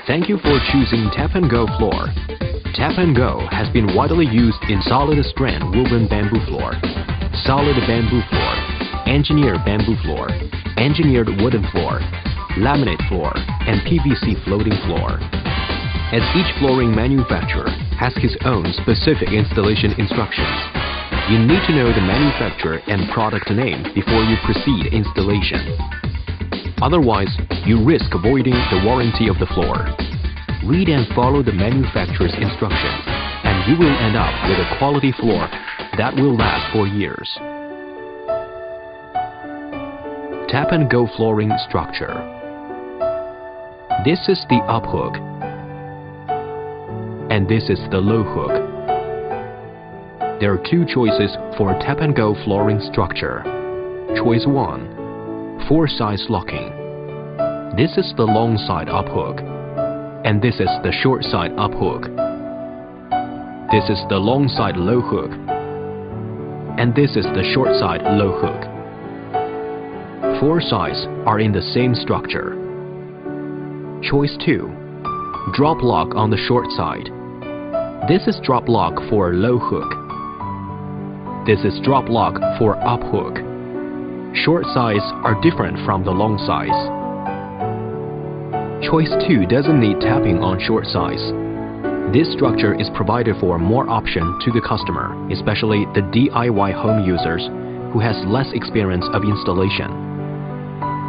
Thank you for choosing Tap&go floor. Tap&go has been widely used in solid strand woven bamboo floor, solid bamboo floor, engineered bamboo floor, engineered wooden floor, laminate floor, and PVC floating floor. As each flooring manufacturer has his own specific installation instructions, you need to know the manufacturer and product name before you proceed installation. Otherwise, you risk voiding the warranty of the floor. Read and follow the manufacturer's instructions, and you will end up with a quality floor that will last for years. Tap&go flooring structure. This is the up hook, and this is the low hook. There are two choices for Tap&go flooring structure. Choice 1. 4-size locking. This is the long side up hook, and this is the short side up hook. This is the long side low hook, and this is the short side low hook. 4 sides are in the same structure. Choice 2. Drop lock on the short side. This is drop lock for low hook. This is drop lock for up hook. Short sides are different from the long sides. Choice 2 doesn't need tapping on short sides. This structure is provided for more option to the customer, especially the DIY home users who has less experience of installation.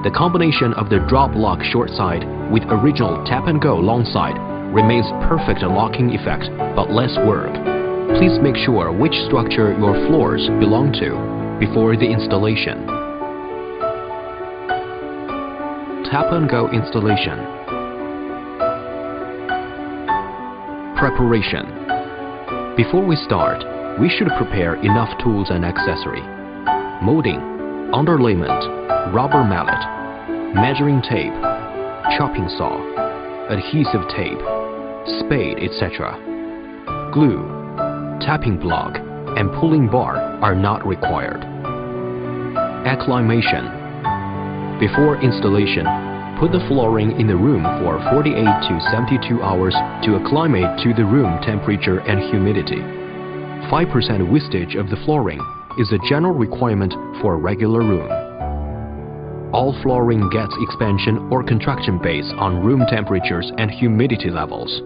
The combination of the drop lock short side with original Tap&go long side remains perfect locking effect but less work. Please make sure which structure your floors belong to before the installation. Tap&go installation. Preparation. Before we start, we should prepare enough tools and accessory. Molding, underlayment, rubber mallet, measuring tape, chopping saw, adhesive tape, spade, etc. Glue, tapping block, and pulling bar are not required. Acclimation. Before installation, put the flooring in the room for 48 to 72 hours to acclimate to the room temperature and humidity. 5% wastage of the flooring is a general requirement for a regular room. All flooring gets expansion or contraction based on room temperatures and humidity levels.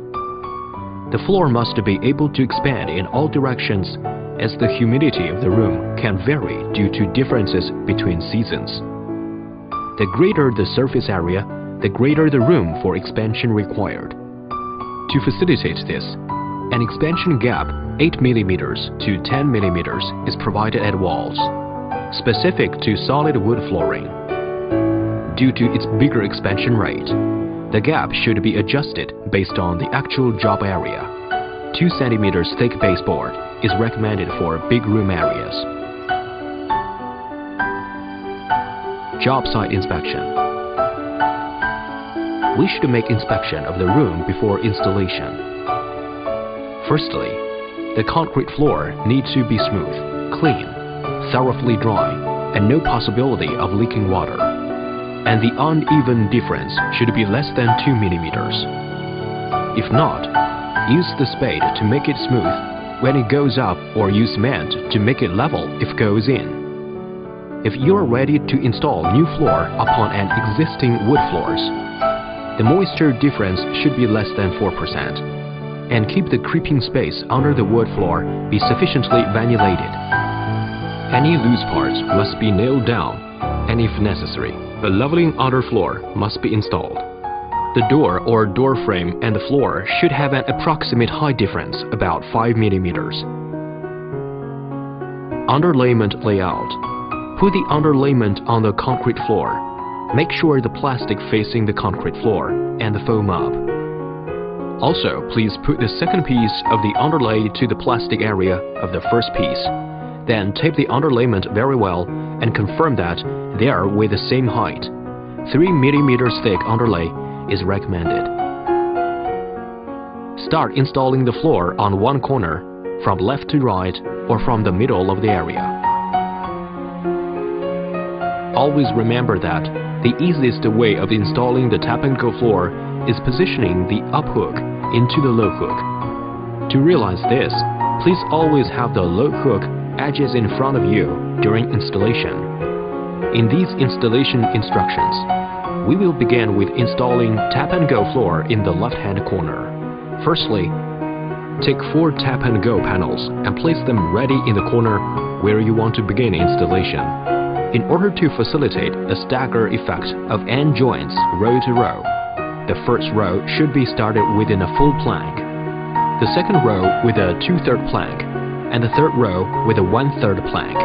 The floor must be able to expand in all directions as the humidity of the room can vary due to differences between seasons. The greater the surface area, the greater the room for expansion required. To facilitate this, an expansion gap 8 mm to 10 mm is provided at walls, specific to solid wood flooring. Due to its bigger expansion rate, the gap should be adjusted based on the actual job area. 2 cm thick baseboard is recommended for big room areas. Job site inspection. We should make inspection of the room before installation. Firstly, the concrete floor needs to be smooth, clean, thoroughly dry, and no possibility of leaking water. And the uneven difference should be less than 2 mm. If not, use the spade to make it smooth when it goes up or use cement to make it level if it goes in. If you are ready to install new floor upon an existing wood floors, the moisture difference should be less than 4%, and keep the creeping space under the wood floor be sufficiently ventilated. Any loose parts must be nailed down, and if necessary, a leveling underfloor must be installed. The door or door frame and the floor should have an approximate height difference about 5 mm. Underlayment layout. Put the underlayment on the concrete floor. Make sure the plastic facing the concrete floor and the foam up. Also, please put the second piece of the underlay to the plastic area of the first piece. Then tape the underlayment very well and confirm that they are with the same height. 3 mm thick underlay is recommended. Start installing the floor on one corner, from left to right, or from the middle of the area. Always remember that the easiest way of installing the Tap&go floor is positioning the up hook into the low hook. To realize this, please always have the low hook edges in front of you during installation. In these installation instructions, we will begin with installing tap-and-go floor in the left-hand corner. Firstly, take 4 tap-and-go panels and place them ready in the corner where you want to begin installation. In order to facilitate the stagger effect of end joints row to row, the first row should be started within a full plank, the second row with a 2/3 plank, and the third row with a 1/3 plank.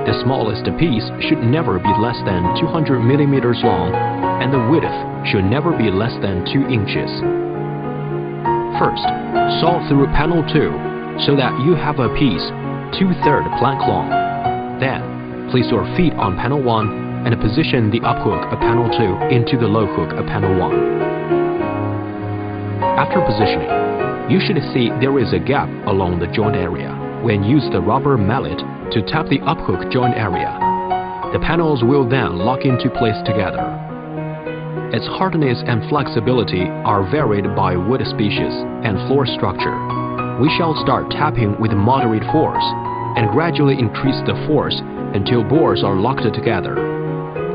The smallest piece should never be less than 200 mm long, and the width should never be less than 2 inches. First, saw through panel 2 so that you have a piece 2/3 plank long. Then, place your feet on panel 1 and position the up hook of panel 2 into the low hook of panel 1. After positioning, you should see there is a gap along the joint area. When use the rubber mallet to tap the up hook joint area, the panels will then lock into place together. Its hardness and flexibility are varied by wood species and floor structure. We shall start tapping with moderate force and gradually increase the force until boards are locked together.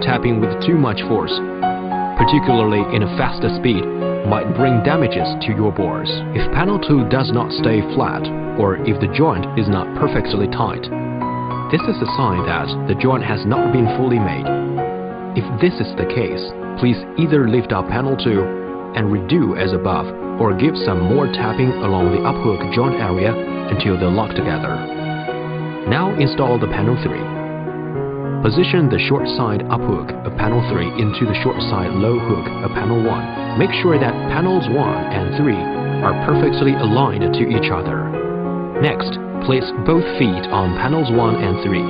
Tapping with too much force, particularly in a fast speed, might bring damages to your boards. If panel 2 does not stay flat, or if the joint is not perfectly tight, this is a sign that the joint has not been fully made. If this is the case, please either lift up panel 2 and redo as above, or give some more tapping along the up hook joint area until they lock together. Now install the panel 3. Position the short side up hook of panel 3 into the short side low hook of panel 1. Make sure that panels 1 and 3 are perfectly aligned to each other. Next, place both feet on panels 1 and 3.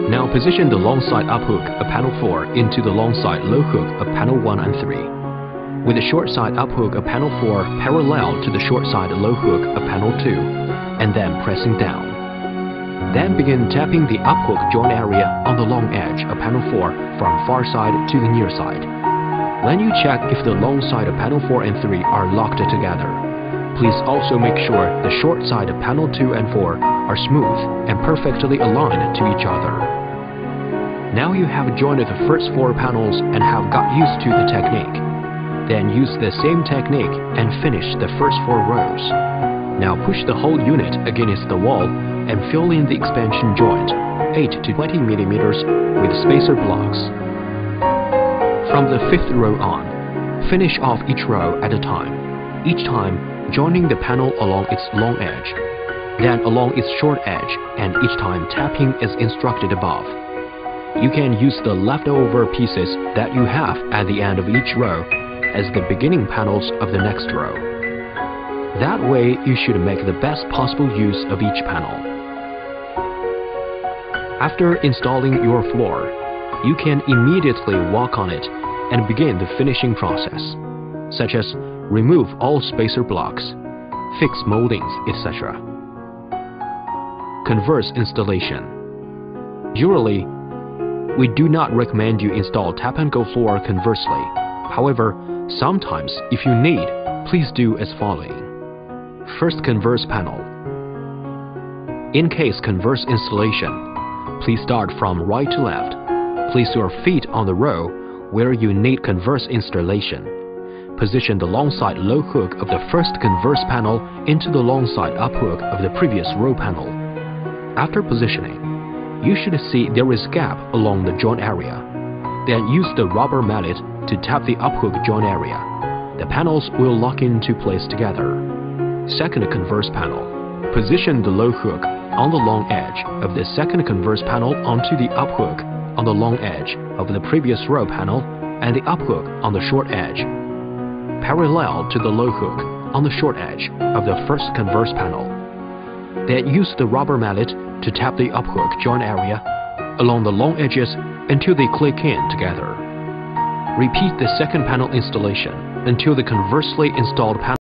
Now position the long side up hook of panel 4 into the long side low hook of panel 1 and 3. With the short side up hook of panel 4 parallel to the short side low hook of panel 2, and then pressing down. Then begin tapping the up hook joint area on the long edge of panel 4 from far side to the near side. When you check if the long side of panel 4 and 3 are locked together, please also make sure the short side of panel 2 and 4 are smooth and perfectly aligned to each other. Now you have joined the first 4 panels and have got used to the technique. Then use the same technique and finish the first 4 rows. Now push the whole unit against the wall and fill in the expansion joint, 8 to 20 mm, with spacer blocks. From the 5th row on, finish off each row at a time, each time joining the panel along its long edge, then along its short edge, and each time tapping as instructed above. You can use the leftover pieces that you have at the end of each row as the beginning panels of the next row. That way, you should make the best possible use of each panel. After installing your floor, you can immediately walk on it and begin the finishing process, such as remove all spacer blocks, fix moldings, etc. Converse installation. Usually, we do not recommend you install tap-and-go floor conversely. However, sometimes if you need, please do as following. First, converse panel. In case converse installation, please start from right to left. Place your feet on the row where you need converse installation. Position the long side low hook of the first converse panel into the long side up hook of the previous row panel. After positioning, you should see there is gap along the joint area. Then use the rubber mallet to tap the up hook joint area. The panels will lock into place together. Second converse panel. Position the low hook on the long edge of the second converse panel onto the up hook on the long edge of the previous row panel and the up hook on the short edge, parallel to the low hook on the short edge of the first converse panel. Then use the rubber mallet to tap the up hook joint area along the long edges until they click in together. Repeat the second panel installation until the conversely installed panel